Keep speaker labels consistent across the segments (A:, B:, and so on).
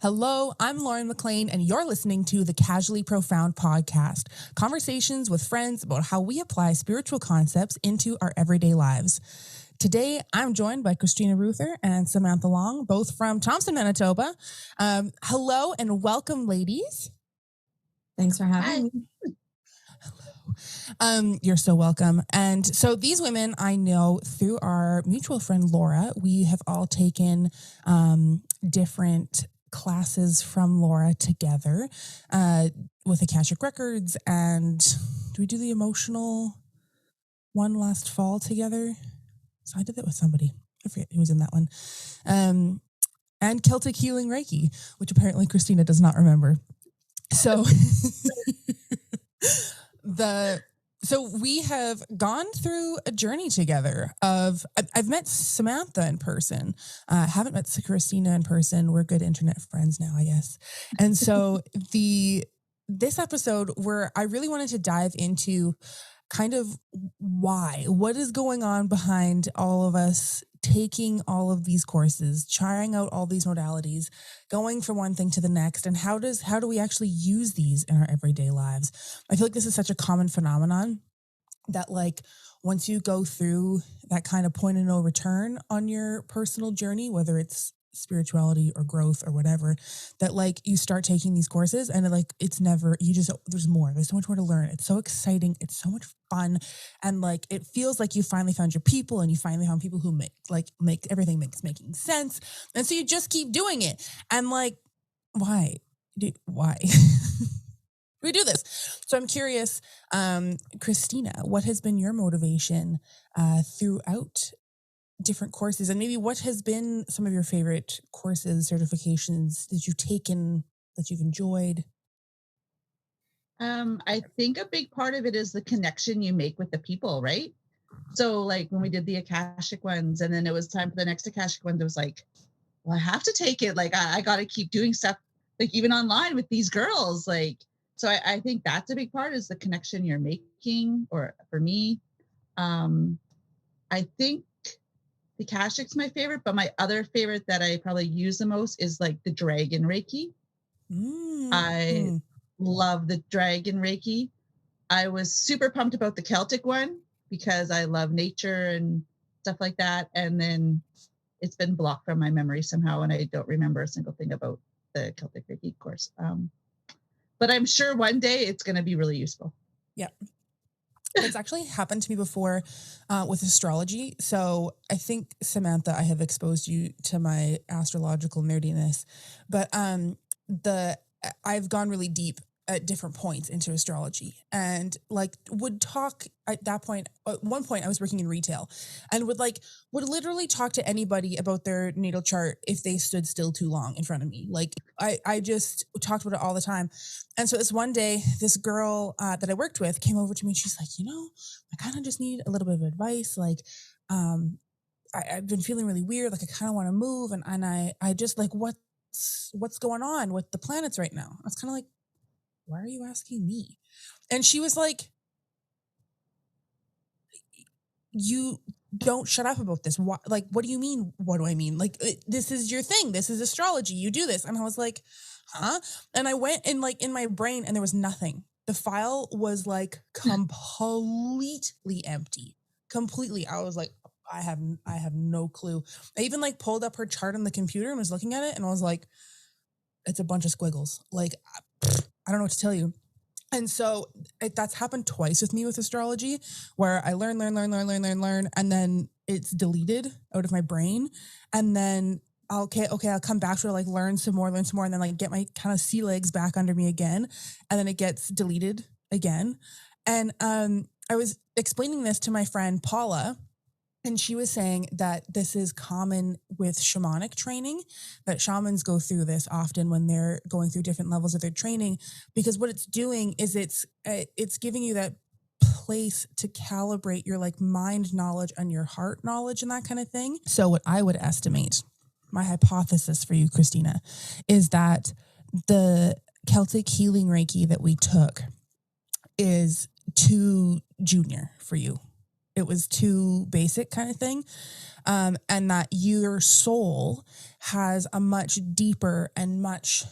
A: Hello, I'm Lauren McLean, and you're listening to the Casually Profound podcast, conversations with friends about how we apply spiritual concepts into our everyday lives. Today, I'm joined by Christina Ruether and Samantha Long, both from Thompson, Manitoba. Hello and welcome, ladies.
B: Thanks for having me.
A: You're so welcome. And so these women I know through our mutual friend, Laura. We have all taken different classes from Laura together with Akashic Records. And do we do the emotional one last fall together? So I did that with somebody. I forget who was in that one. And Celtic Healing Reiki, which apparently Christina does not remember. So So we have gone through a journey together of, I've met Samantha in person. Haven't met Christina in person. We're good internet friends now, I guess. And so this episode where I really wanted to dive into kind of what is going on behind all of us taking all of these courses, trying out all these modalities, going from one thing to the next, and how do we actually use these in our everyday lives? I feel like this is such a common phenomenon that, like, once you go through that kind of point of no return on your personal journey, whether it's spirituality or growth or whatever, that like you start taking these courses and like it's never, there's more, there's so much more to learn. It's so exciting, it's so much fun, and like it feels like you finally found your people, and you finally found people who make everything making sense, and so you just keep doing it. And like, why we do this? So I'm curious, Christina, what has been your motivation throughout different courses, and maybe what has been some of your favorite courses, certifications that you've taken that you've enjoyed?
C: I think a big part of it is the connection you make with the people, right? So like when we did the Akashic ones and then it was time for the next Akashic one, it was like, well, I have to take it. Like I got to keep doing stuff, like even online with these girls. Like, so I think that's a big part, is the connection you're making. Or for me, I think the Akashic's my favorite, but my other favorite that I probably use the most is like the Dragon Reiki. I love the Dragon Reiki. I was super pumped about the Celtic one because I love nature and stuff like that. And then it's been blocked from my memory somehow, and I don't remember a single thing about the Celtic Reiki course. But I'm sure one day it's going to be really useful.
A: Yeah. It's actually happened to me before with astrology. So I think, Samantha, I have exposed you to my astrological nerdiness, but I've gone really deep at different points into astrology, and like would talk at that point. At one point I was working in retail and would literally talk to anybody about their natal chart if they stood still too long in front of me. Like I just talked about it all the time. And so this one day, this girl that I worked with came over to me and she's like, I kind of just need a little bit of advice. Like, I've been feeling really weird. Like I kind of want to move. And I just like, what's going on with the planets right now? I was kind of like, why are you asking me? And she was like, you don't shut up about this. What do you mean? What do I mean? Like, this is your thing. This is astrology. You do this. And I was like, huh? And I went and like in my brain and there was nothing. The file was like completely empty. Completely. I was like, I have no clue. I even like pulled up her chart on the computer and was looking at it and I was like, it's a bunch of squiggles. Like, I don't know what to tell you. And so that's happened twice with me with astrology, where I learn, and then it's deleted out of my brain. And then, I'll come back to it, like learn some more, and then like get my kind of sea legs back under me again. And then it gets deleted again. And I was explaining this to my friend Paula, and she was saying that this is common with shamanic training, that shamans go through this often when they're going through different levels of their training, because what it's doing is it's giving you that place to calibrate your like mind knowledge and your heart knowledge and that kind of thing. So what I would estimate, my hypothesis for you, Christina, is that the Celtic healing Reiki that we took is too junior for you. it was too basic kind of thing. And that your soul has a much deeper and much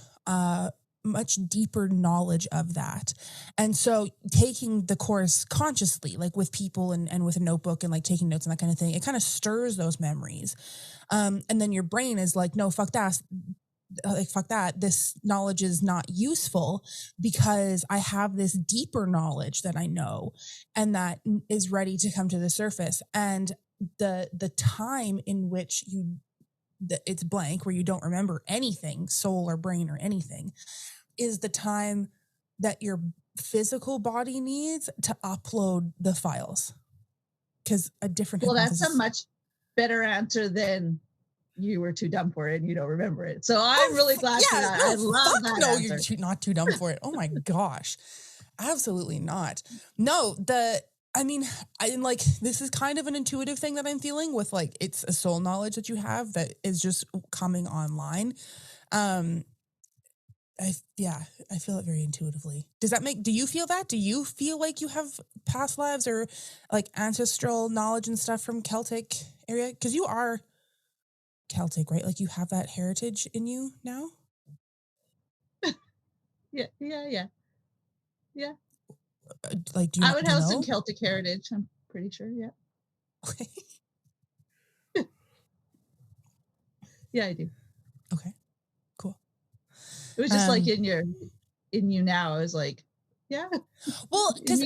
A: deeper knowledge of that. And so taking the course consciously, like with people and with a notebook and like taking notes and that kind of thing, it kind of stirs those memories. And then your brain is like, no, fuck that. Like, fuck that. This knowledge is not useful because I have this deeper knowledge that I know and that is ready to come to the surface. And the time in which it's blank, where you don't remember anything, soul or brain or anything, is the time that your physical body needs to upload the files. Because a different
C: hypothesis. That's a much better answer than you were too dumb for it and you don't remember it. So I'm really glad for that. I love that.
A: No,
C: answer.
A: You're not too dumb for it. Oh my gosh. Absolutely not. No, this is kind of an intuitive thing that I'm feeling with, like, it's a soul knowledge that you have that is just coming online. I feel it very intuitively. Do you feel that? Do you feel like you have past lives or like ancestral knowledge and stuff from Celtic area? Because you are Celtic, right? Like you have that heritage in you now?
C: Yeah.
A: Like,
C: I would have some Celtic heritage. I'm pretty sure. Yeah.
A: Okay.
C: Yeah, I do.
A: Okay. Cool.
C: It was just like in you now. I was like, yeah.
A: Well, because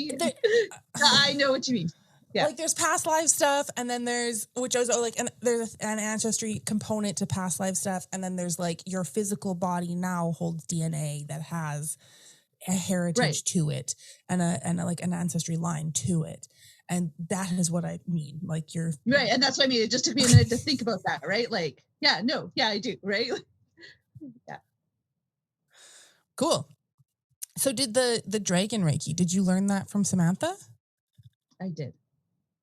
C: I know what you mean. Yeah.
A: Like there's past life stuff, and then there's there's an ancestry component to past life stuff, and then there's like your physical body now holds DNA that has a heritage to it and like an ancestry line to it. And that is what I mean. Like you're
C: right. And that's what I mean. It just took me a minute to think about that. Right. Like, yeah, I do. Right. Yeah.
A: Cool. So did the dragon Reiki, did you learn that from Samantha?
C: I did.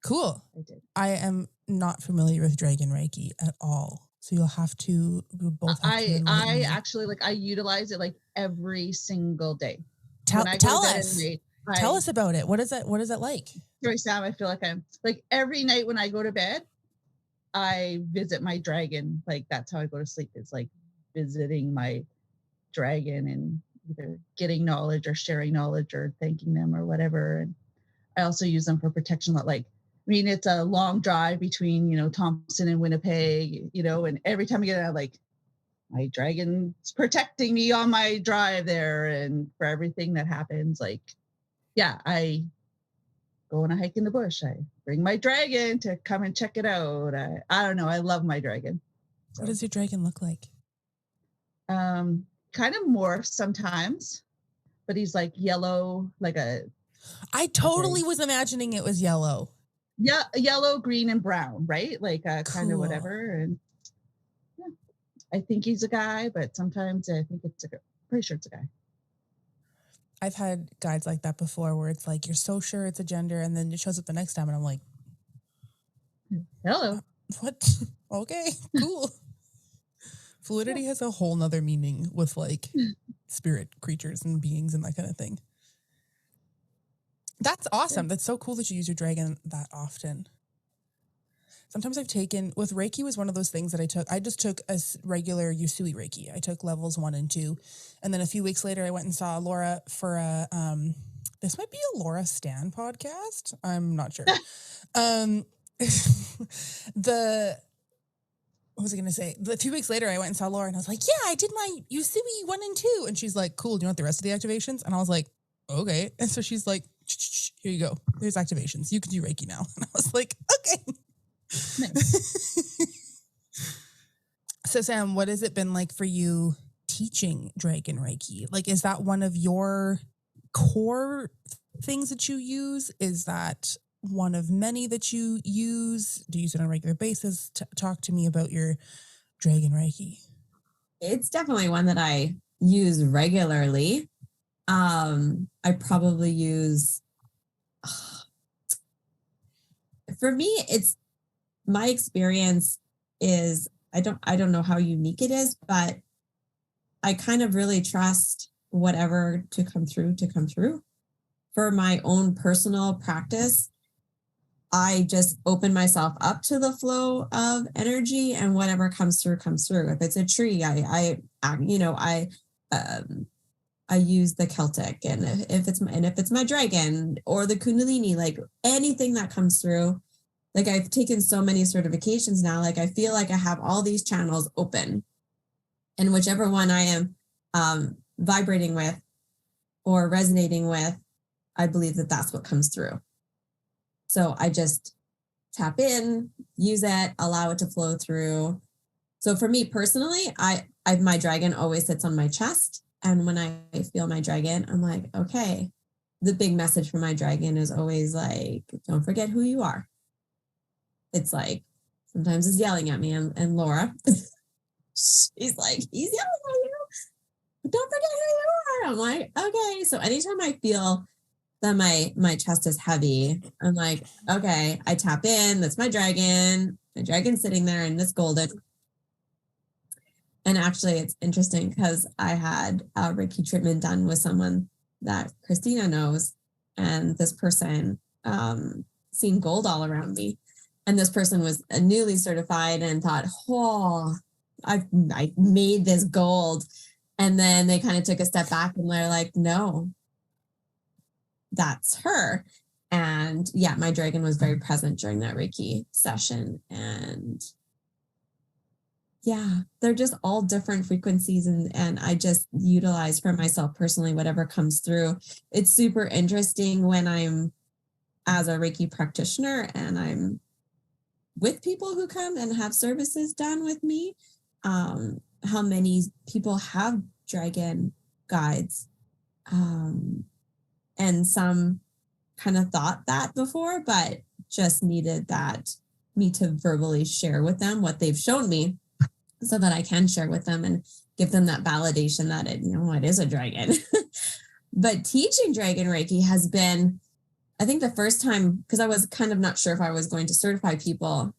A: Cool.
C: I did.
A: I am not familiar with dragon Reiki at all. So you'll have to, we both have to
C: I actually, like, I utilize it like every single day.
A: Tell us about it. What is that like?
C: Sorry, Sam, I feel like I'm like every night when I go to bed, I visit my dragon. Like that's how I go to sleep. It's like visiting my dragon and either getting knowledge or sharing knowledge or thanking them or whatever. And I also use them for protection. It's a long drive between, Thompson and Winnipeg, and every time I get out, like my dragon's protecting me on my drive there and for everything that happens. Like, yeah, I go on a hike in the bush. I bring my dragon to come and check it out. I don't know. I love my dragon.
A: So. What does your dragon look like?
C: Kind of morphs sometimes, but he's like yellow,
A: I totally was imagining it was yellow.
C: Yeah, yellow, green, and brown, right? Like kind of whatever. And yeah, I think he's a guy, but sometimes I think it's a girl. Pretty sure it's a guy.
A: I've had guides like that before where it's like, you're so sure it's a gender, and then it shows up the next time, and I'm like,
C: hello.
A: What? Okay, cool. Fluidity has a whole nother meaning with like spirit creatures and beings and that kind of thing. That's awesome. That's so cool that you use your dragon that often. Sometimes I've taken, with Reiki was one of those things that I took. I just took a regular Usui Reiki. I took levels 1 and 2. And then a few weeks later, I went and saw Laura for this might be a Laura Stan podcast. I'm not sure. What was I going to say? A few weeks later, I went and saw Laura and I was like, yeah, I did my Usui 1 and 2. And she's like, cool. Do you want the rest of the activations? And I was like, okay. And so she's like, here you go. There's activations. You can do Reiki now. And I was like, okay. Nice. So Sam, what has it been like for you teaching Dragon Reiki? Like, is that one of your core things that you use? Is that one of many that you use? Do you use it on a regular basis? Talk to me about your Dragon Reiki.
B: It's definitely one that I use regularly. I probably use, for me, it's my experience is, I don't know how unique it is, but I kind of really trust whatever to come through. For my own personal practice, I just open myself up to the flow of energy, and whatever comes through comes through. If it's a tree, I use the Celtic, and if it's my dragon or the Kundalini, like anything that comes through. Like I've taken so many certifications now, like I feel like I have all these channels open, and whichever one I am vibrating with or resonating with, I believe that that's what comes through. So I just tap in, use it, allow it to flow through. So for me personally, my dragon always sits on my chest. And when I feel my dragon, I'm like, okay, the big message for my dragon is always like, don't forget who you are. It's like, sometimes it's yelling at me, and Laura, she's like, he's yelling at you. Don't forget who you are. I'm like, okay. So anytime I feel that my chest is heavy, I'm like, okay, I tap in. That's my dragon. My dragon's sitting there and it's golden. And actually, it's interesting because I had a Reiki treatment done with someone that Christina knows, and this person seen gold all around me. And this person was newly certified and thought, oh, I made this gold. And then they kind of took a step back and they're like, no, that's her. And yeah, my dragon was very present during that Reiki session. And yeah, they're just all different frequencies. And I just utilize for myself personally, whatever comes through. It's super interesting when I'm as a Reiki practitioner and I'm with people who come and have services done with me, how many people have dragon guides. And some kind of thought that before, but just needed me to verbally share with them what they've shown me so that I can share with them and give them that validation that it is a dragon. But teaching Dragon Reiki has been, I think the first time, because I was kind of not sure if I was going to certify people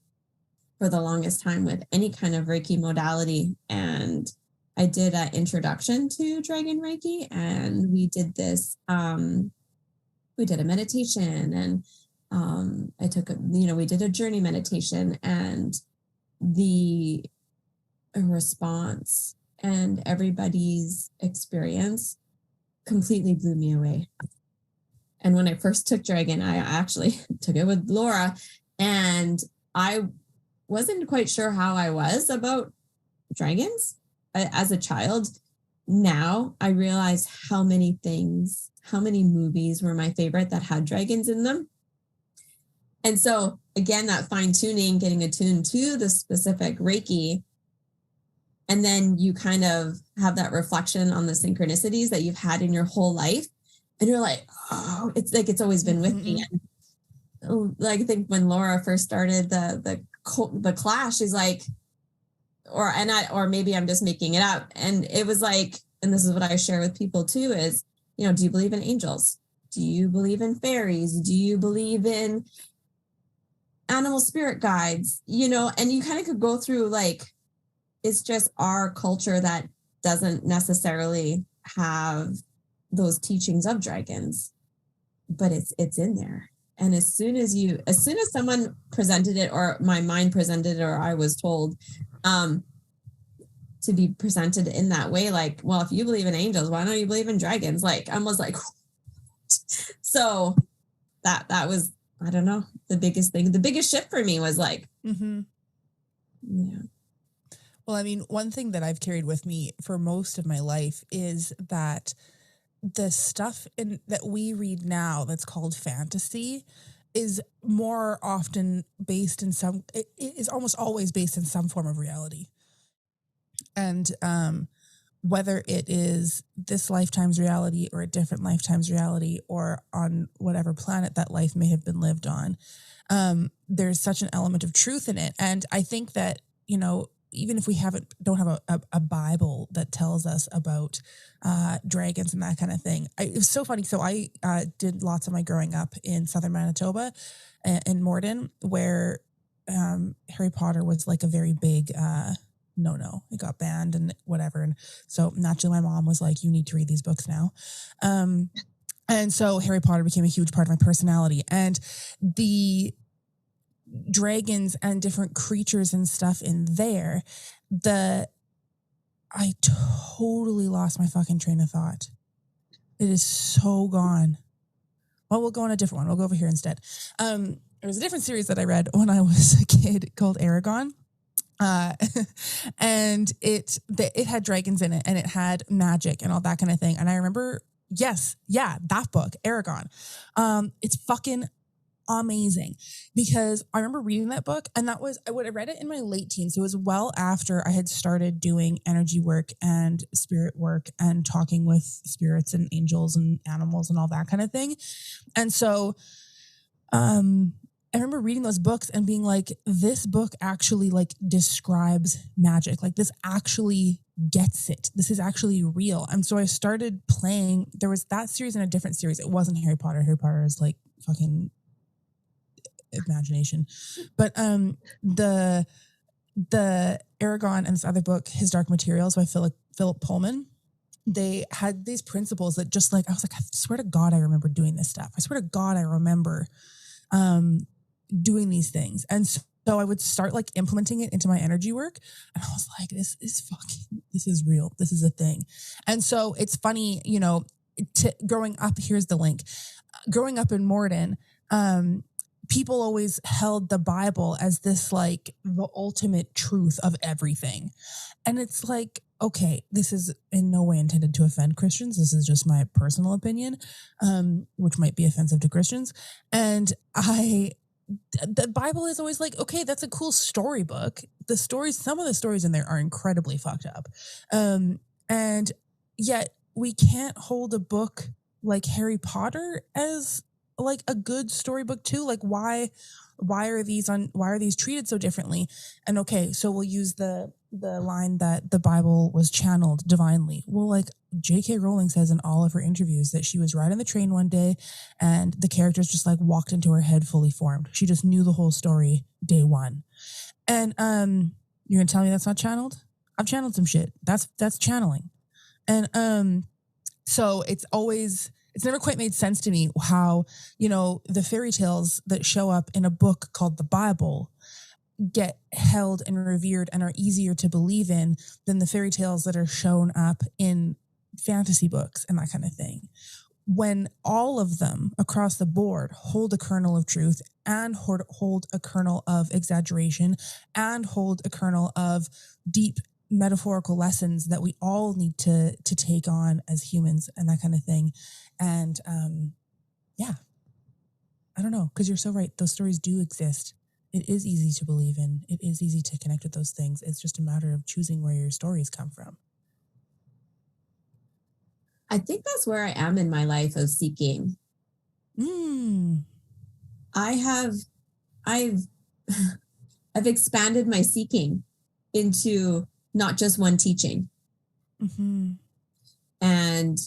B: for the longest time with any kind of Reiki modality. And I did an introduction to Dragon Reiki, and we did this, we did a meditation, and we did a journey meditation, and the response and everybody's experience completely blew me away. And when I first took Dragon, I actually took it with Laura, and I wasn't quite sure how I was about dragons as a child. Now I realize how many movies were my favorite that had dragons in them. And so again, that fine tuning, getting attuned to the specific Reiki, and then you kind of have that reflection on the synchronicities that you've had in your whole life. And you're like, oh, it's like, it's always been with me. And like, I think when Laura first started the class, she's like, or maybe I'm just making it up. And it was like, and this is what I share with people too, is, do you believe in angels? Do you believe in fairies? Do you believe in animal spirit guides? And you kind of could go through, like, it's just our culture that doesn't necessarily have those teachings of dragons, but it's in there. And as soon as someone presented it, or my mind presented it, or I was told to be presented in that way, like, well, if you believe in angels, why don't you believe in dragons? Like, I was like, so that was, I don't know, the biggest thing. The biggest shift for me was like, yeah.
A: Well, I mean, one thing that I've carried with me for most of my life is that the stuff that we read now that's called fantasy is more often based in it is almost always based in some form of reality. And whether it is this lifetime's reality or a different lifetime's reality, or on whatever planet that life may have been lived on, there's such an element of truth in it. And I think that, even if we don't have a Bible that tells us about dragons and that kind of thing. It was so funny. So I did lots of my growing up in southern Manitoba, in Morden, where Harry Potter was like a very big no. It got banned and whatever. And so naturally my mom was like, you need to read these books now. And so Harry Potter became a huge part of my personality. And the dragons and different creatures and stuff in there, I totally lost my fucking train of thought. It is so gone. Well, we'll go on a different one. We'll go over here instead. There was a different series that I read when I was a kid called Aragon. And it had dragons in it, and it had magic and all that kind of thing. And I remember, that book, Aragon. It's fucking amazing, because I remember reading that book, and I read it in my late teens. So it was well after I had started doing energy work and spirit work and talking with spirits and angels and animals and all that kind of thing. And so, I remember reading those books and being like, this book actually like describes magic. Like, this actually gets it. This is actually real. And so I started playing. There was that series and a different series. It wasn't Harry Potter. Harry Potter is like fucking imagination. But the Aragon and this other book, His Dark Materials by Philip Pullman, they had these principles that just like, I was like, I swear to God, I remember doing this stuff. I swear to God, I remember doing these things. And so I would start like implementing it into my energy work. And I was like, this is real. This is a thing. And so it's funny, growing up, here's the link. Growing up in Morden, people always held the Bible as this like the ultimate truth of everything. And it's like, okay, this is in no way intended to offend Christians. This is just my personal opinion, which might be offensive to Christians. And the Bible is always like, okay, that's a cool storybook. Some of the stories in there are incredibly fucked up. And yet we can't hold a book like Harry Potter as like a good storybook too. Like, why are these treated so differently? And okay, so we'll use the line that the Bible was channeled divinely. Well, like J.K. Rowling says in all of her interviews that she was riding the train one day and the characters just like walked into her head fully formed. She just knew the whole story day one. And you're gonna tell me that's not channeled? I've channeled some shit. That's channeling. And so it's never quite made sense to me how, the fairy tales that show up in a book called the Bible get held and revered and are easier to believe in than the fairy tales that are shown up in fantasy books and that kind of thing. When all of them across the board hold a kernel of truth and hold a kernel of exaggeration and hold a kernel of deep metaphorical lessons that we all need to take on as humans and that kind of thing. And I don't know, because you're so right. Those stories do exist. It is easy to believe in. It is easy to connect with those things. It's just a matter of choosing where your stories come from.
B: I think that's where I am in my life of seeking. I've expanded my seeking into not just one teaching.
A: Mm-hmm.
B: And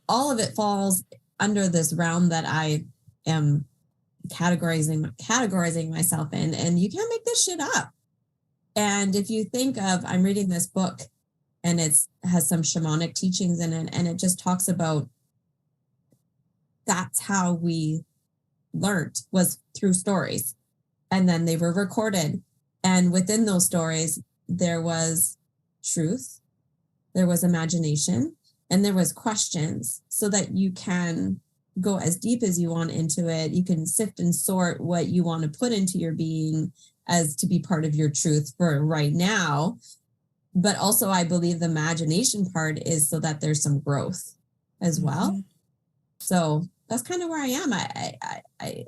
B: all of it falls under this realm that I am categorizing myself in, and you can't make this shit up. And if you think of, I'm reading this book and has some shamanic teachings in it, and it just talks about that's how we learned, was through stories, and then they were recorded, and within those stories there was truth, there was imagination, and there was questions, so that you can go as deep as you want into it. You can sift and sort what you want to put into your being as to be part of your truth for right now. But also, I believe the imagination part is so that there's some growth as well.
A: Mm-hmm.
B: So that's kind of where I am. I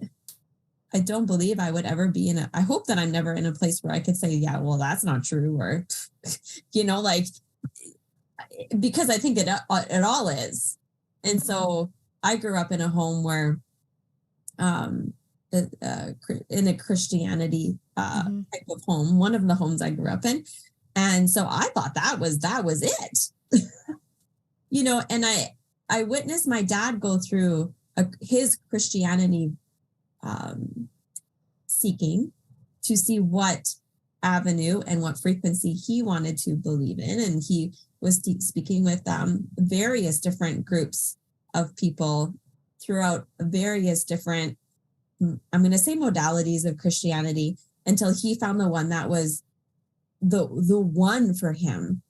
B: don't believe I would ever be I hope that I'm never in a place where I could say, yeah, well, that's not true. Or, because I think it all is. And so I grew up in a home where, in a Christianity type of home, one of the homes I grew up in. And so I thought that was it, and I witnessed my dad go through his Christianity seeking to see what avenue and what frequency he wanted to believe in. And he was speaking with various different groups of people throughout various different I'm going to say modalities of Christianity until he found the one that was the one for him.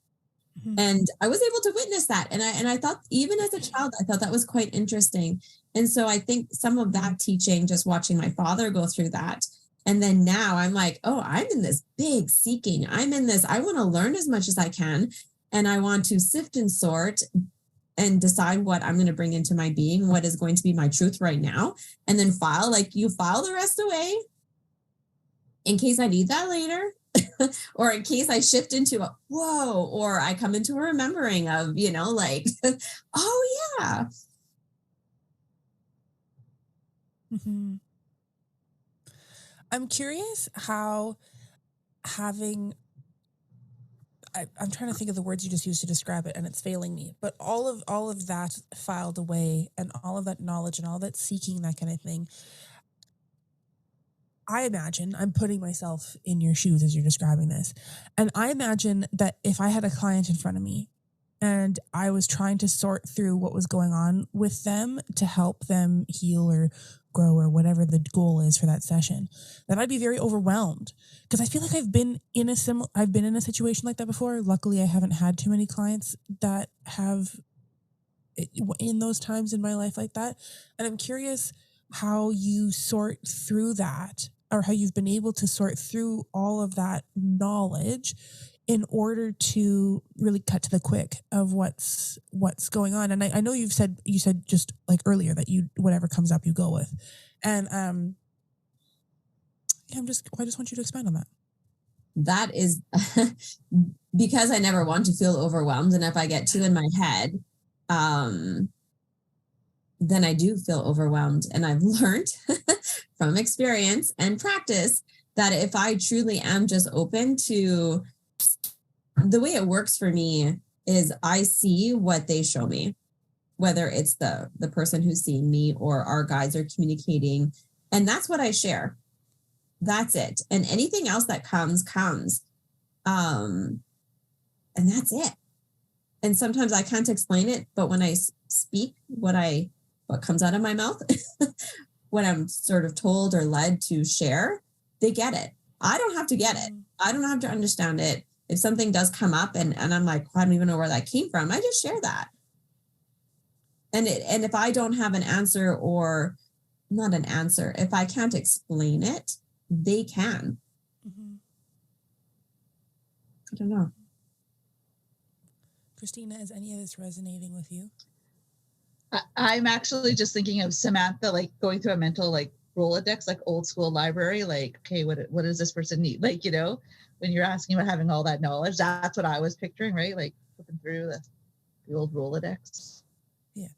A: Mhm.
B: And I was able to witness that. And I thought, even as a child, I thought that was quite interesting. And so I think some of that teaching, just watching my father go through that. And then now I'm like, oh, I'm in this big seeking. I'm in this, I want to learn as much as I can. And I want to sift and sort and decide what I'm going to bring into my being, what is going to be my truth right now. And then file the rest away in case I need that later. Or in case I shift into a whoa, or I come into a remembering of, oh yeah.
A: Mm-hmm. I'm curious how having, I'm trying to think of the words you just used to describe it, and it's failing me. But all of that filed away, and all of that knowledge, and all that seeking, that kind of thing. I imagine, I'm putting myself in your shoes as you're describing this, and I imagine that if I had a client in front of me and I was trying to sort through what was going on with them to help them heal or grow or whatever the goal is for that session, that I'd be very overwhelmed, because I feel like I've been in a situation like that before. Luckily, I haven't had too many clients that have in those times in my life like that. And I'm curious how you sort through that, or how you've been able to sort through all of that knowledge in order to really cut to the quick of what's going on. And I know you said just like earlier that you, whatever comes up, you go with. And I just want you to expand on that.
B: That is because I never want to feel overwhelmed. And if I get too in my head, then I do feel overwhelmed. And I've learned from experience and practice that if I truly am just open to, the way it works for me is I see what they show me, whether it's the person who's seeing me or our guides are communicating. And that's what I share. That's it. And anything else that comes. And that's it. And sometimes I can't explain it, but when I speak what comes out of my mouth, when I'm sort of told or led to share, they get it. I don't have to get it. I don't have to understand it. If something does come up and I'm like, I don't even know where that came from, I just share that. And if I don't have an answer, or not an answer, if I can't explain it, they can.
A: Mm-hmm.
B: I don't know.
A: Christina, is any of this resonating with you?
C: I'm actually just thinking of Samantha, like going through a mental like Rolodex, like old school library, like, okay, what does this person need? Like, when you're asking about having all that knowledge, that's what I was picturing, right? Like flipping through the old Rolodex.
A: Yeah.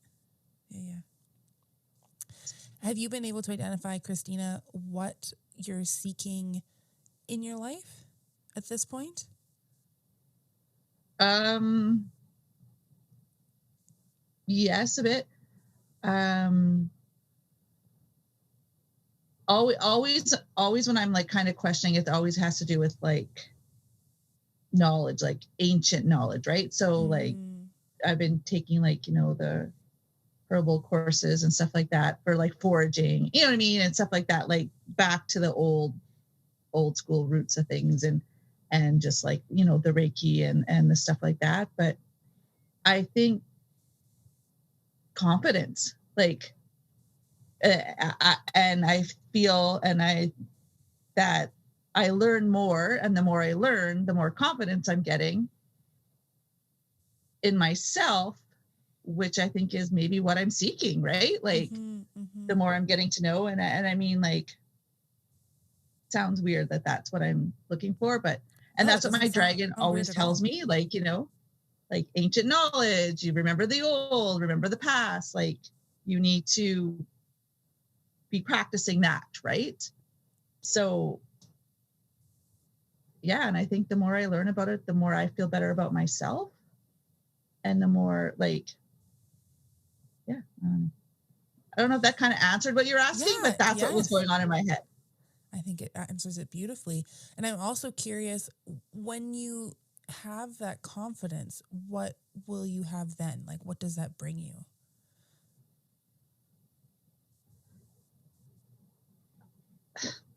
A: Have you been able to identify, Christina, what you're seeking in your life at this point?
C: Yes, a bit. Always when I'm like kind of questioning it, always has to do with like knowledge, like ancient knowledge, right? So like I've been taking like, the herbal courses and stuff like that for like foraging, you know what I mean? And stuff like that, like back to the old school roots of things and just like, the Reiki and the stuff like that. But I think confidence, like, I feel that I learn more, and the more I learn, the more confidence I'm getting in myself, which I think is maybe what I'm seeking, right? Like the more I'm getting to know, and I mean, like, sounds weird that that's what I'm looking for, but that's what my dragon always tells me, like, like ancient knowledge, you remember the old, remember the past, like you need to be practicing that, right? So yeah, and I think the more I learn about it, the more I feel better about myself, and the more like, yeah, I don't know if that kind of answered what you're asking, but that's what was going on in my head.
A: I think it answers it beautifully. And I'm also curious, when you have that confidence, what will you have then? Like, what does that bring you?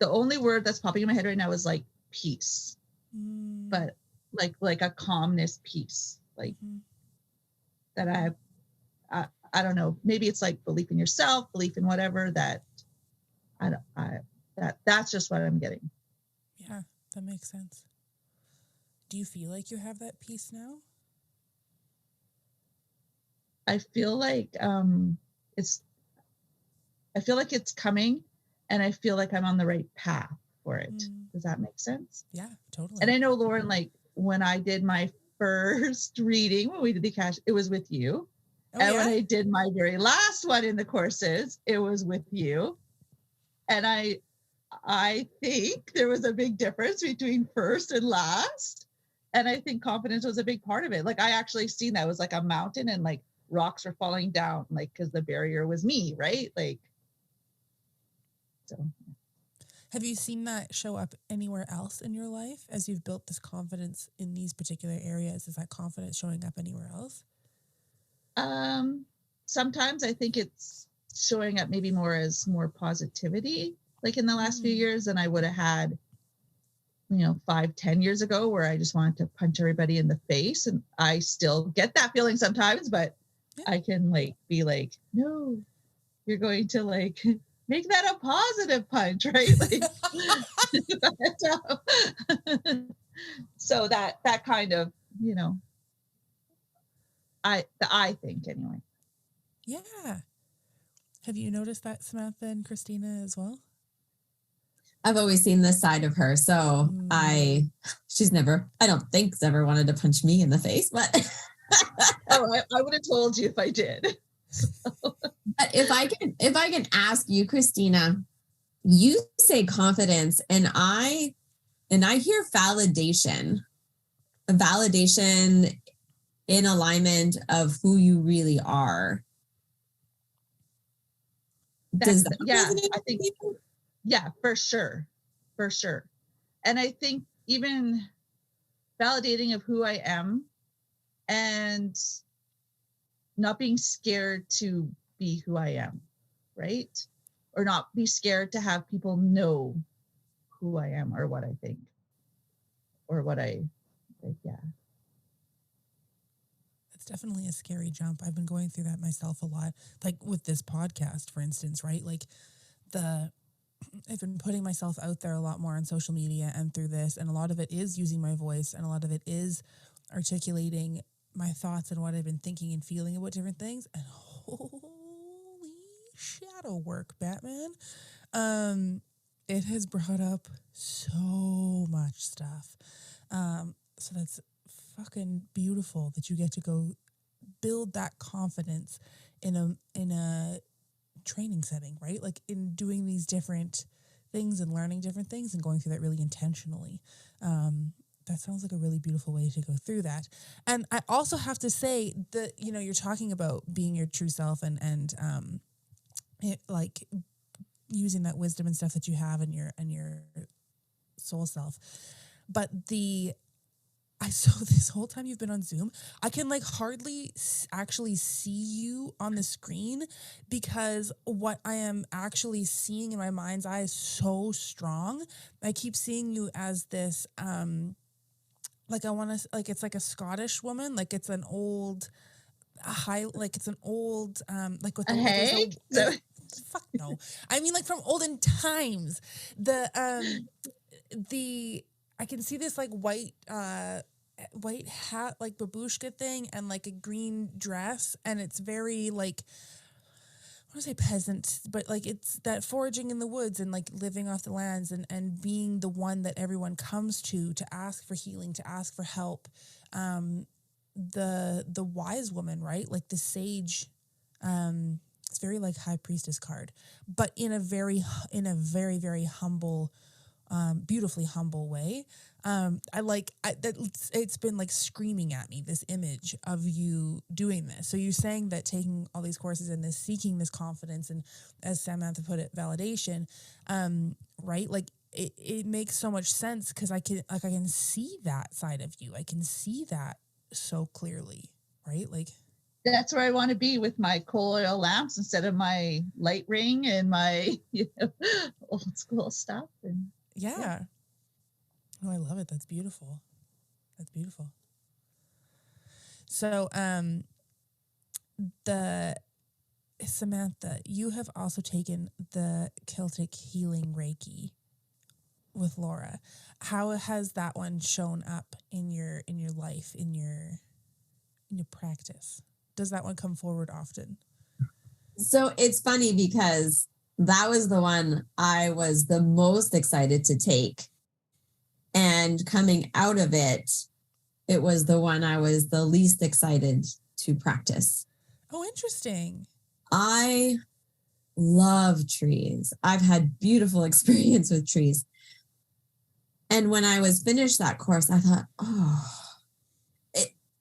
C: the only word that's popping in my head right now is like peace, but like a calmness peace, like that I don't know, maybe it's like belief in yourself, belief in whatever that that's just what I'm getting.
A: Yeah, that makes sense. Do you feel like you have that peace now?
C: I feel like it's coming, and I feel like I'm on the right path for it. Does that make sense?
A: Yeah, totally.
C: And I know, Lauren, like when I did my first reading, when we did the cash, it was with you. And when I did my very last one in the courses, it was with you. And I think there was a big difference between first and last. And I think confidence was a big part of it. Like I actually seen that it was like a mountain and like rocks were falling down, like because the barrier was me, right? Like, so.
A: Have you seen that show up anywhere else in your life as you've built this confidence in these particular areas? Is that confidence showing up anywhere else?
C: Sometimes I think it's showing up maybe more as more positivity, like in the last few years than I would have had, 5-10 years ago, where I just wanted to punch everybody in the face. And I still get that feeling sometimes, but I can like be like, no, you're going to like make that a positive punch, right? Like, so that kind of, I think anyway.
A: Yeah. Have you noticed that, Samantha and Christina, as well?
B: I've always seen this side of her. So I don't think she's ever wanted to punch me in the face, but
C: I would have told you if I did.
B: But if I can ask you, Christina, you say confidence and I hear validation in alignment of who you really are. Does that resonate?
C: I think, yeah, for sure. And I think even validating of who I am and not being scared to be who I am, right? Or not be scared to have people know who I am or what I think or what I think, yeah.
A: It's definitely a scary jump. I've been going through that myself a lot, like with this podcast, for instance, right? Like I've been putting myself out there a lot more on social media and through this, and a lot of it is using my voice, and a lot of it is articulating my thoughts and what I've been thinking and feeling about different things. And holy shadow work, Batman. It has brought up so much stuff. So that's fucking beautiful that you get to go build that confidence in a training setting, right? Like in doing these different things and learning different things and going through that really intentionally. That sounds like a really beautiful way to go through that. And I also have to say that, you're talking about being your true self and like using that wisdom and stuff that you have in your soul self. But so this whole time you've been on Zoom, I can like hardly actually see you on the screen because what I am actually seeing in my mind's eye is so strong. I keep seeing you as this, like I want to, like it's like a Scottish woman, like it's an old like with the
C: hey,
A: fuck no. I mean like from olden times. I can see this like white hat, like babushka thing, and like a green dress, and it's very like, I want to say peasant, but like it's that foraging in the woods and like living off the lands and being the one that everyone comes to ask for healing, to ask for help. The wise woman, right? Like the sage, it's very like high priestess card, but in a very, very humble, beautifully humble way. It's been like screaming at me, this image of you doing this. So you're saying that taking all these courses and this, seeking this confidence and, as Samantha put it, validation, right? Like it makes so much sense because I can see that side of you. I can see that so clearly, right? Like,
C: That's where I want to be with my coal oil lamps instead of my light ring and my old school stuff. And
A: Yeah. Oh, I love it. That's beautiful. That's beautiful. So, the Samantha, you have also taken the Celtic healing Reiki with Laura. How has that one shown up in your life, in your practice? Does that one come forward often?
B: So it's funny because that was the one I was the most excited to take. And coming out of it, it was the one I was the least excited to practice.
A: Oh, interesting.
B: I love trees. I've had beautiful experience with trees. And when I was finished that course, I thought,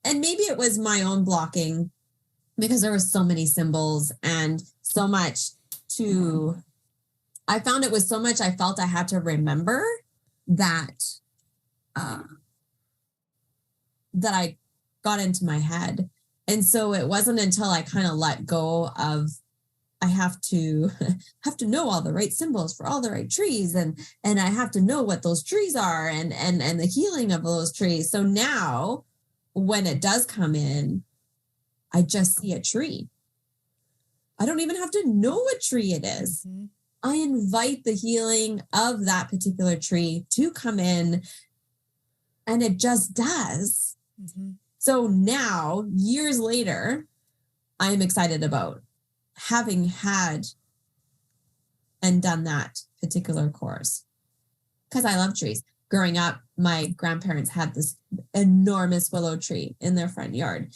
B: and maybe it was my own blocking because there were so many symbols and so much I found it was so much I felt I had to remember that that I got into my head. And so it wasn't until I kind of let go of I have to know all the right symbols for all the right trees and I have to know what those trees are and the healing of those trees. So now when it does come in, I just see a tree. I don't even have to know what tree it is. Mm-hmm. I invite the healing of that particular tree to come in, and it just does. Mm-hmm. So now, years later, I'm excited about having had and done that particular course because I love trees. Growing up, my grandparents had this enormous willow tree in their front yard.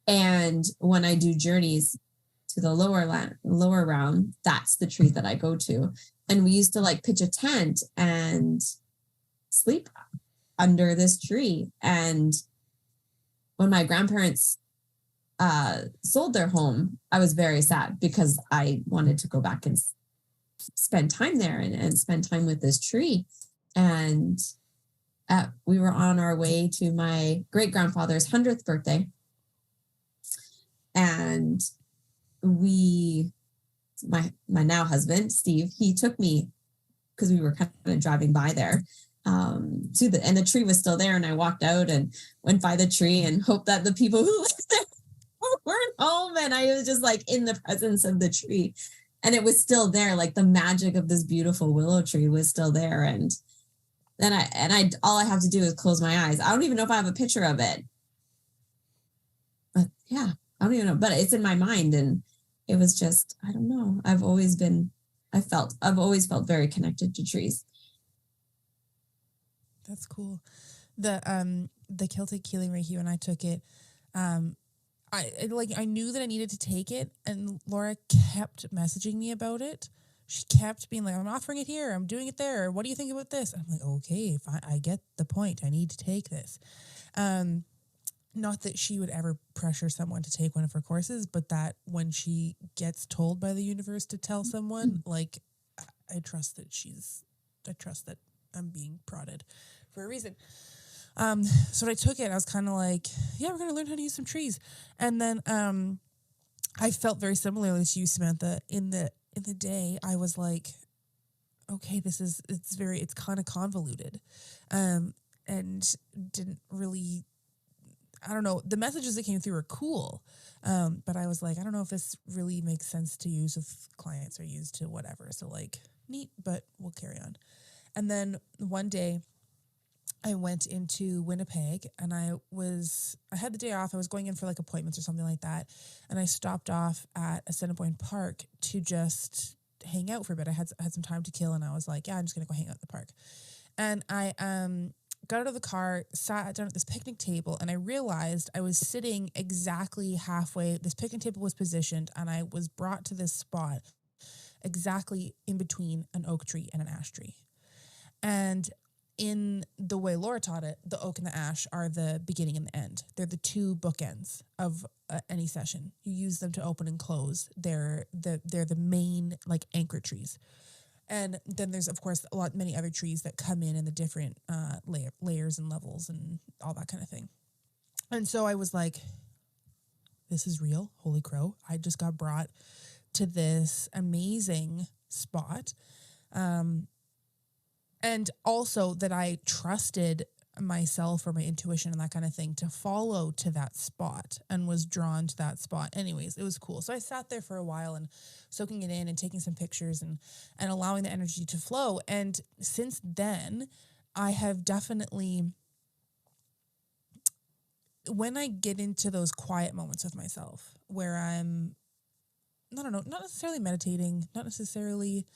B: And when I do journeys to the lower realm, that's the tree that I go to. And we used to like pitch a tent and sleep under this tree. And when my grandparents sold their home, I was very sad because I wanted to go back and spend time there and spend time with this tree. And we were on our way to my great-grandfather's 100th birthday. And my now husband, Steve, he took me because we were kind of driving by there and the tree was still there. And I walked out and went by the tree and hoped that the people who lived there weren't home. And I was just like in the presence of the tree. And it was still there. Like the magic of this beautiful willow tree was still there. And then all I have to do is close my eyes. I don't even know if I have a picture of it. But yeah, I don't even know. But it's in my mind. And it was just, I don't know. I've always felt very connected to trees.
A: That's cool. The Celtic healing Reiki, when I took it, I knew that I needed to take it, and Laura kept messaging me about it. She kept being like, I'm offering it here, I'm doing it there. What do you think about this? I'm like, okay, I get the point. I need to take this. Not that she would ever pressure someone to take one of her courses, but that when she gets told by the universe to tell someone, like, I trust that I'm being prodded for a reason. So when I took it, I was kind of like, yeah, we're going to learn how to use some trees. And then I felt very similarly to you, Samantha. In the day, I was like, okay, it's kind of convoluted. And didn't really, I don't know, the messages that came through were cool. But I was like, I don't know if this really makes sense to use with clients or use to whatever. So like, neat, but we'll carry on. And then one day I went into Winnipeg and I had the day off. I was going in for like appointments or something like that. And I stopped off at Assiniboine Park to just hang out for a bit. I had some time to kill and I was like, yeah, I'm just going to go hang out at the park. And I got out of the car, sat down at this picnic table, and I realized I was sitting exactly halfway. This picnic table was positioned and I was brought to this spot exactly in between an oak tree and an ash tree. And in the way Laura taught it, the oak and the ash are the beginning and the end. They're the two bookends of any session. You use them to open and close. They're the main like anchor trees. And then there's, of course, many other trees that come in the different layers and levels and all that kind of thing. And so I was like, this is real. Holy crow. I just got brought to this amazing spot. And also that I trusted myself or my intuition and that kind of thing to follow to that spot and was drawn to that spot. Anyways, it was cool. So I sat there for a while and soaking it in and taking some pictures and allowing the energy to flow. And since then, I have definitely, when I get into those quiet moments with myself where I'm, I don't know, not necessarily meditating, not necessarily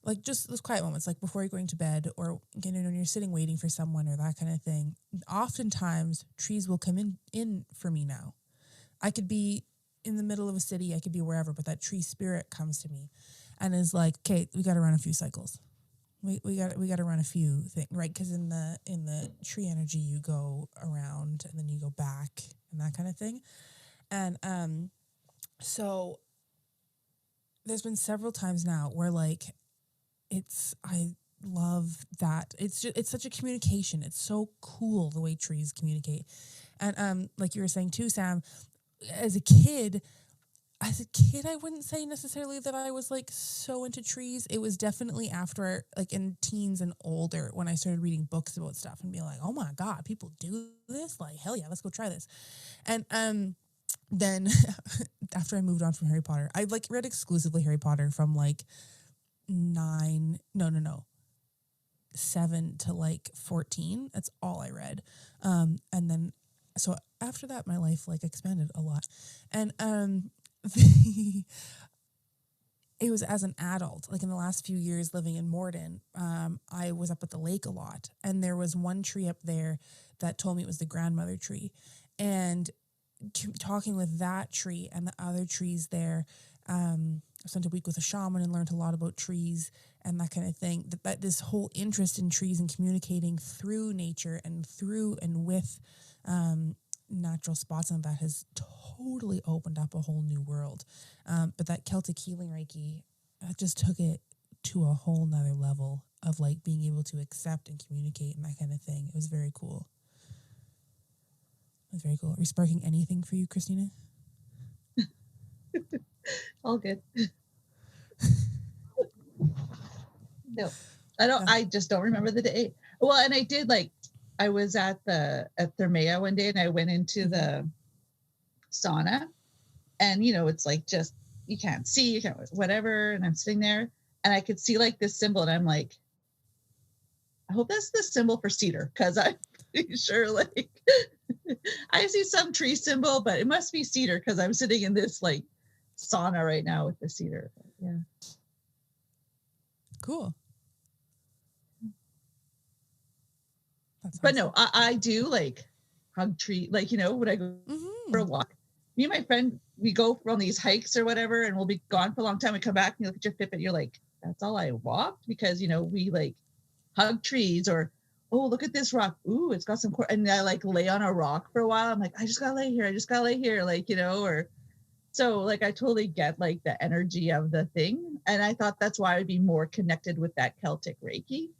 A: like just those quiet moments, like before you're going to bed or when you're sitting waiting for someone or that kind of thing. Oftentimes trees will come in for me now. I could be in the middle of a city, I could be wherever, but that tree spirit comes to me and is like, okay, we got to run a few cycles. We got to run a few things, right? Because in the tree energy, you go around and then you go back and that kind of thing. And so there's been several times now where like I love that. It's such a communication. It's so cool the way trees communicate. And like you were saying too, Sam, as a kid, I wouldn't say necessarily that I was like so into trees. It was definitely after like in teens and older when I started reading books about stuff and being like, oh my God, people do this? Like, hell yeah, let's go try this. And then after I moved on from Harry Potter, I like read exclusively Harry Potter from like 7 to like 14. That's all I read. And then, so after that, my life like expanded a lot. And it was as an adult, like in the last few years living in Morden, I was up at the lake a lot. And there was one tree up there that told me it was the grandmother tree. And talking with that tree and the other trees there, I spent a week with a shaman and learned a lot about trees and that kind of thing. That this whole interest in trees and communicating through nature and through and with natural spots, and that has totally opened up a whole new world. But that Celtic healing Reiki, I just took it to a whole nother level of like being able to accept and communicate and that kind of thing. It was very cool. It was very cool. Are we sparking anything for you, Christina?
C: All good. No, I don't. I just don't remember the day. Well, and I did like, I was at Thermea one day and I went into the sauna, and it's like just you can't see, you can't whatever, and I'm sitting there and I could see like this symbol and I'm like, I hope that's the symbol for cedar, because I'm pretty sure like I see some tree symbol, but it must be cedar because I'm sitting in this like sauna right now with the cedar. Yeah.
A: Cool.
C: But no, I do like hug tree, like, when I go for a walk, me and my friend, we go on these hikes or whatever, and we'll be gone for a long time. We come back and you look at your Fitbit, you're like, that's all I walked? Because, we like hug trees, or, oh, look at this rock. Ooh, it's got some, and I like lay on a rock for a while. I'm like, I just gotta lay here. Like, or so like, I totally get like the energy of the thing. And I thought that's why I'd be more connected with that Celtic Reiki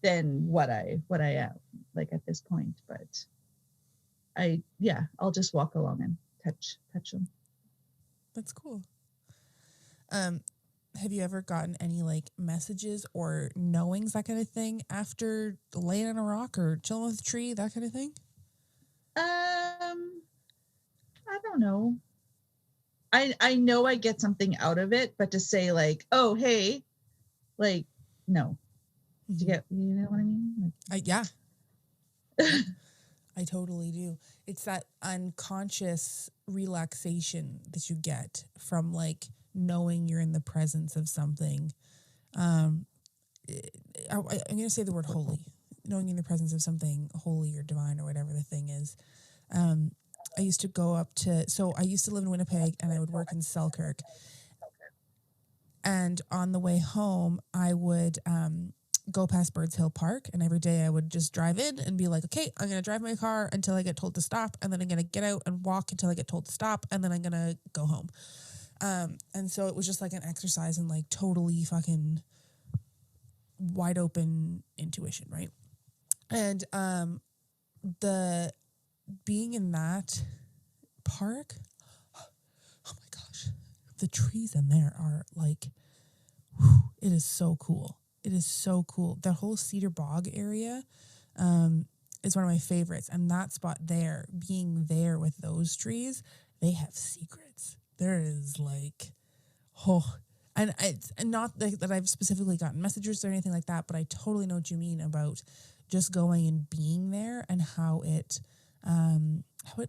C: than what I am like at this point. But I'll just walk along and touch them.
A: That's cool. Have you ever gotten any like messages or knowings, that kind of thing, after laying on a rock or chilling with a tree, that kind of thing?
C: I don't know. I know I get something out of it, but to say like, oh, hey, like, no. Do you know what I mean? Like,
A: yeah. I totally do. It's that unconscious relaxation that you get from like knowing you're in the presence of something. I'm going to say the word holy, knowing you're in the presence of something holy or divine or whatever the thing is. I used to I used to live in Winnipeg and I would work in Selkirk. And on the way home, I would go past Birds Hill Park, and every day I would just drive in and be like, okay, I'm going to drive my car until I get told to stop, and then I'm going to get out and walk until I get told to stop, and then I'm going to go home. And so it was just like an exercise in like totally fucking wide open intuition, right? And the being in that park, the trees in there are like, it is so cool. It is so cool. The whole Cedar Bog area is one of my favorites. And that spot there, being there with those trees, they have secrets. There is like, and it's not that I've specifically gotten messages or anything like that, but I totally know what you mean about just going and being there and how it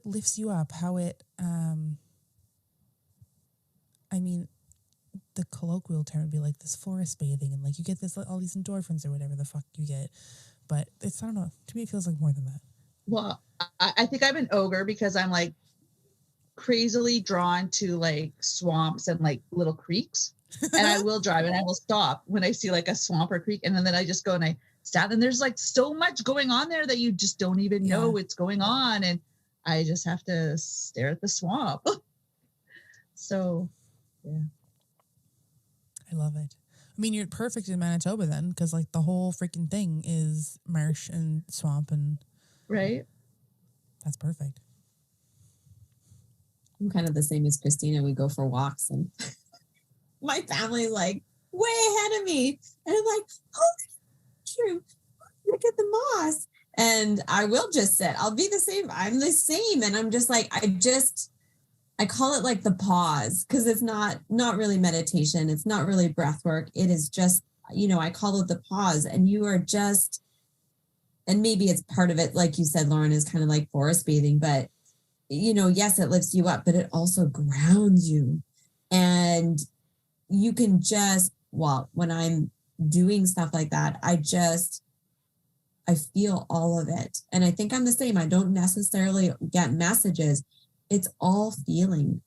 A: lifts you up, how it, I mean, the colloquial term would be like this forest bathing, and like you get this all these endorphins or whatever the fuck you get, but it's, I don't know, to me it feels like more than that.
C: Well, I think I'm an ogre because I'm like crazily drawn to like swamps and like little creeks, and I will drive and I will stop when I see like a swamp or creek, and then I just go and I stop, and there's like so much going on there that you just don't even know what's going on, and I just have to stare at the swamp. So yeah,
A: I love it. I mean, you're perfect in Manitoba then, because like the whole freaking thing is marsh and swamp, and
C: right,
A: that's perfect.
B: I'm kind of the same as Christina. We go for walks, and my family's like way ahead of me, and I'm like, oh, true, look at the moss. And I will just sit. I'll be the same. I'm the same, and I'm just like, I call it like the pause, because it's not really meditation. It's not really breath work. It is just, I call it the pause, and you are just, and maybe it's part of it, like you said, Lauren, is kind of like forest bathing, but yes, it lifts you up, but it also grounds you. And you can just, when I'm doing stuff like that, I feel all of it. And I think I'm the same. I don't necessarily get messages. It's all feeling,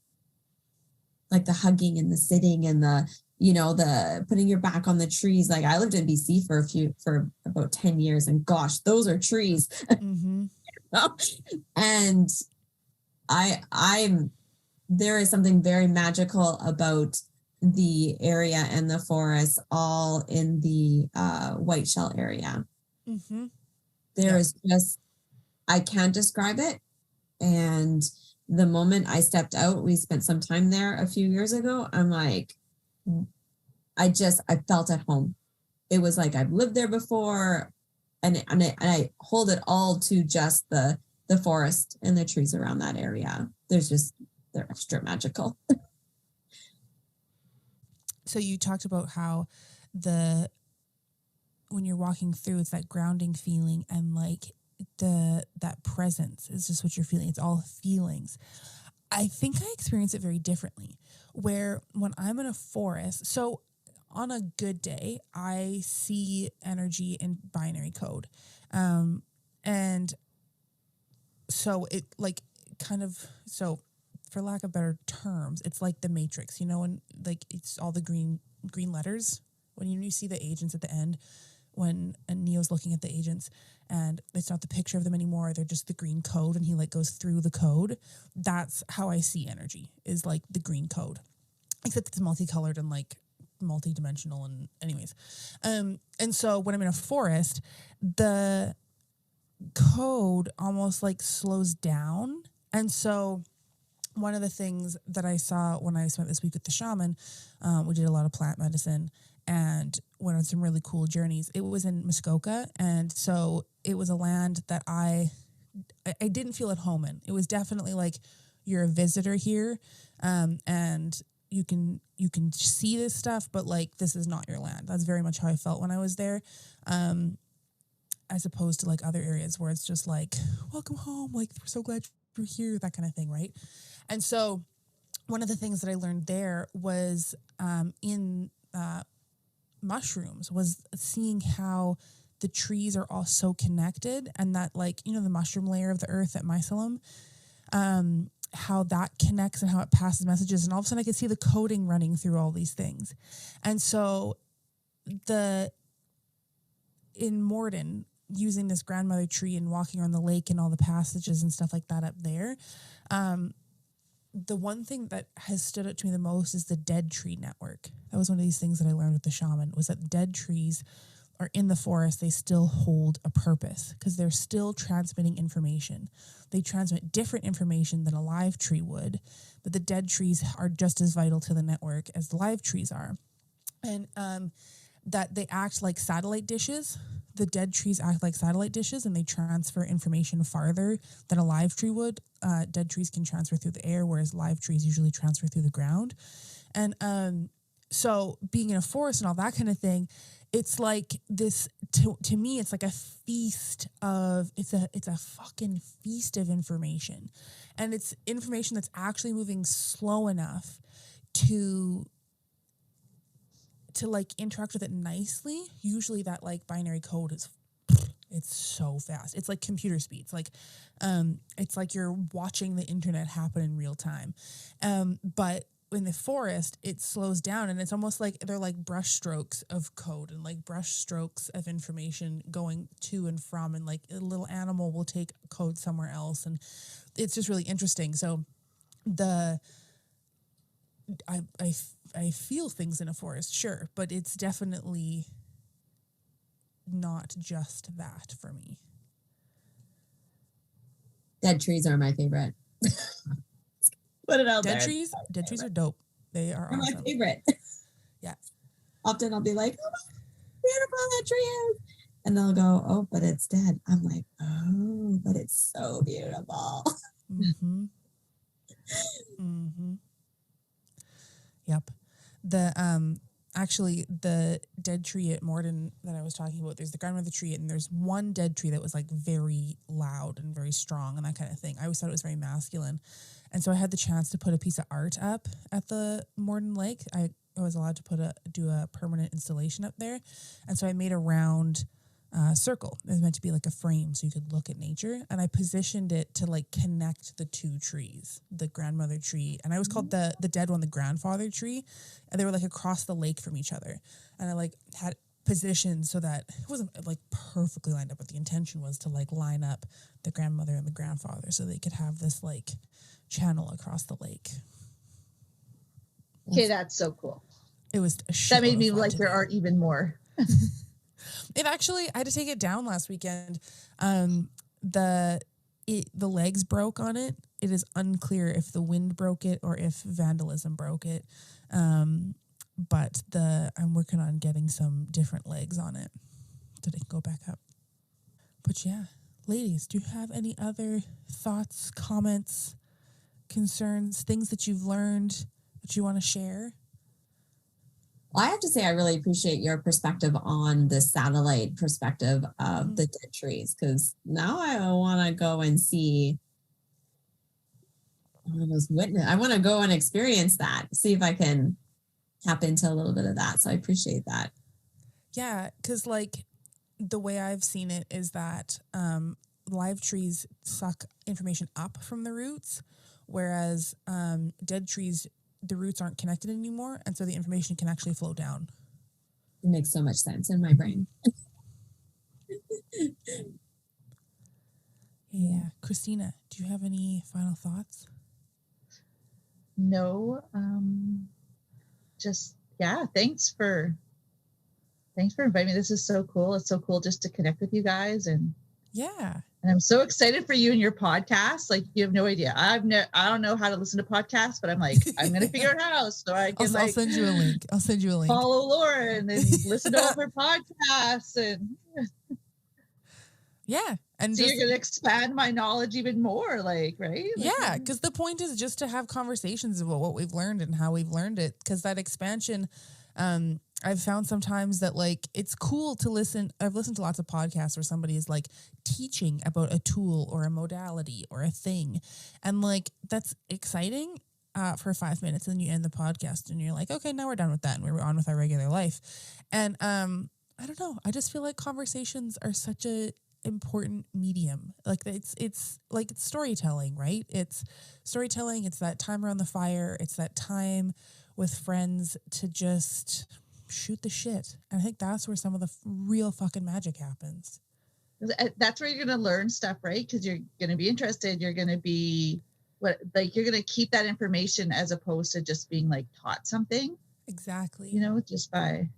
B: like the hugging and the sitting and the putting your back on the trees. Like I lived in BC for about 10 years, and gosh, those are trees.
A: Mm-hmm.
B: And there is something very magical about the area and the forest, all in the White Shell area.
A: Mm-hmm.
B: There is just, I can't describe it. And the moment I stepped out, we spent some time there a few years ago. I'm like, I felt at home. It was like I've lived there before, and I hold it all to just the forest and the trees around that area. They're extra magical.
A: So you talked about how when you're walking through, it's that grounding feeling, and like that presence is just what you're feeling. It's all feelings. I think I experience it very differently, where when I'm in a forest, so on a good day, I see energy in binary code. And so it like kind of, so for lack of better terms, it's like the Matrix, when like it's all the green letters, when you see the agents at the end, when Neo's looking at the agents and it's not the picture of them anymore, they're just the green code, and he like goes through the code. That's how I see energy, is like the green code, except it's multicolored and like multi-dimensional, and anyways. And so when I'm in a forest, the code almost like slows down. And so one of the things that I saw when I spent this week with the shaman, we did a lot of plant medicine and went on some really cool journeys. It was in Muskoka, and so it was a land that I didn't feel at home in. It was definitely like, you're a visitor here, and you can see this stuff, but like, this is not your land. That's very much how I felt when I was there, as opposed to like other areas where it's just like, welcome home, like we're so glad you're here, that kind of thing, right? And so one of the things that I learned there was in mushrooms, was seeing how the trees are all so connected, and that like, the mushroom layer of the earth at mycelium, how that connects and how it passes messages. And all of a sudden I could see the coding running through all these things. And so in Morden, using this grandmother tree and walking around the lake and all the passages and stuff like that up there, the one thing that has stood out to me the most is the dead tree network. That was one of these things that I learned with the shaman, was that dead trees are in the forest, they still hold a purpose because they're still transmitting information. They transmit different information than a live tree would, but the dead trees are just as vital to the network as the live trees are. And that they act like satellite dishes. The dead trees act like satellite dishes, and they transfer information farther than a live tree would. Dead trees can transfer through the air, whereas live trees usually transfer through the ground. And so being in a forest and all that kind of thing, it's like this, to me, it's like a feast of, it's a fucking feast of information. And it's information that's actually moving slow enough to like interact with it nicely. Usually that like binary code is, it's so fast. It's like computer speed. It's like you're watching the internet happen in real time. But in the forest, it slows down, and it's almost like they're like brush strokes of code and like brush strokes of information going to and from, and like a little animal will take code somewhere else. And it's just really interesting. So I feel things in a forest, sure, but it's definitely not just that for me.
B: Dead trees are my favorite. Put it out
A: Dead
B: there.
A: Dead trees are dope. They are awesome.
B: My favorite.
A: Yeah.
B: Often I'll be like, oh, beautiful that tree is. And they'll go, oh, but it's dead. I'm like, oh, but it's so beautiful.
A: Mm-hmm. Mm-hmm. Yep. Actually the dead tree at Morden that I was talking about, there's the grandmother tree, and there's one dead tree that was like very loud and very strong and that kind of thing. I always thought it was very masculine. And so I had the chance to put a piece of art up at the Morden Lake. I was allowed to do a permanent installation up there. And so I made a round circle. It was meant to be like a frame so you could look at nature. And I positioned it to like connect the two trees, the grandmother tree. And I was called the dead one, the grandfather tree. And they were like across the lake from each other. And I like had positioned so that it wasn't like perfectly lined up, but the intention was to like line up the grandmother and the grandfather so they could have this like channel across the lake.
C: Okay, that's so cool.
A: It was
C: that made me like your art even more.
A: It actually, I had to take it down last weekend. The legs broke on it. It is unclear if the wind broke it or if vandalism broke it. But I'm working on getting some different legs on it so they can go back up. But yeah, ladies, do you have any other thoughts, comments, concerns, things that you've learned that you want to share?
B: Well, I have to say, I really appreciate your perspective on the satellite perspective of the dead trees, because now I want to go and see one of those witness. I want to go and experience that, see if I can tap into a little bit of that. So I appreciate that.
A: Yeah, because like the way I've seen it is that live trees suck information up from the roots, whereas dead trees, the roots aren't connected anymore, and so the information can actually flow down.
B: It makes so much sense in my brain.
A: Yeah. Christina, do you have any final thoughts?
C: No. Just, yeah, thanks for inviting me. This is so cool. It's so cool just to connect with you guys. And
A: yeah.
C: And I'm so excited for you and your podcast. Like, you have no idea. I don't know how to listen to podcasts, but I'm like, I'm going to figure it out so I can
A: I'll send you a link.
C: Follow Laura and then listen to all her podcasts. And
A: yeah. And
C: so you're going to expand my knowledge even more, like, right? Like,
A: yeah. Because the point is just to have conversations about what we've learned and how we've learned it. Because that expansion, I've found sometimes that like it's cool to listen. I've listened to lots of podcasts where somebody is like teaching about a tool or a modality or a thing. And like that's exciting for 5 minutes, and then you end the podcast and you're like, okay, now we're done with that and we're on with our regular life. And I don't know. I just feel like conversations are such a important medium. Like it's like it's storytelling, right? It's storytelling. It's that time around the fire. It's that time with friends to just shoot the shit. And I think that's where some of the real fucking magic happens.
C: That's where you're going to learn stuff, right? Because you're going to be interested. You're going to be you're going to keep that information as opposed to just being like taught something.
A: Exactly.
C: You know, just by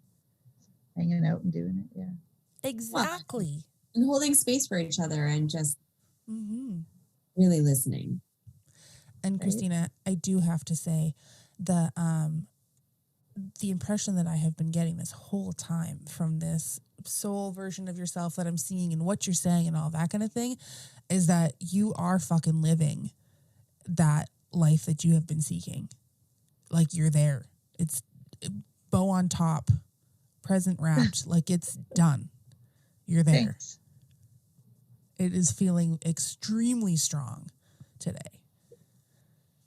C: hanging out and doing it. Yeah.
A: Exactly.
B: And holding space for each other and just
A: Mm-hmm.
B: really listening.
A: And Christina, I do have to say the impression that I have been getting this whole time from this soul version of yourself that I'm seeing and what you're saying and all that kind of thing is that you are fucking living that life that you have been seeking. Like you're there. It's bow on top, present wrapped, like it's done. You're there.
C: Thanks.
A: It is feeling extremely strong today.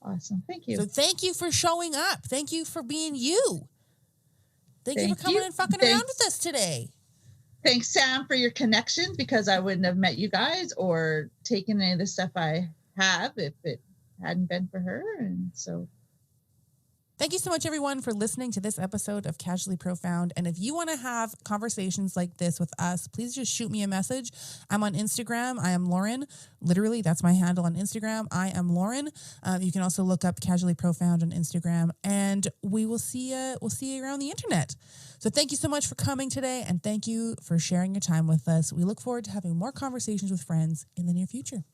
C: Awesome. Thank you.
A: So thank you for showing up. Thank you for being you. Thank you for coming and fucking around with us today.
C: Thanks, Sam, for your connections, because I wouldn't have met you guys or taken any of the stuff I have if it hadn't been for her. And so
A: thank you so much, everyone, for listening to this episode of Casually Profound. And if you want to have conversations like this with us, please just shoot me a message. I'm on Instagram. I am Lauren. Literally, that's my handle on Instagram. I am Lauren. You can also look up Casually Profound on Instagram, and we will see you. We'll see you around the internet. So thank you so much for coming today, and thank you for sharing your time with us. We look forward to having more conversations with friends in the near future.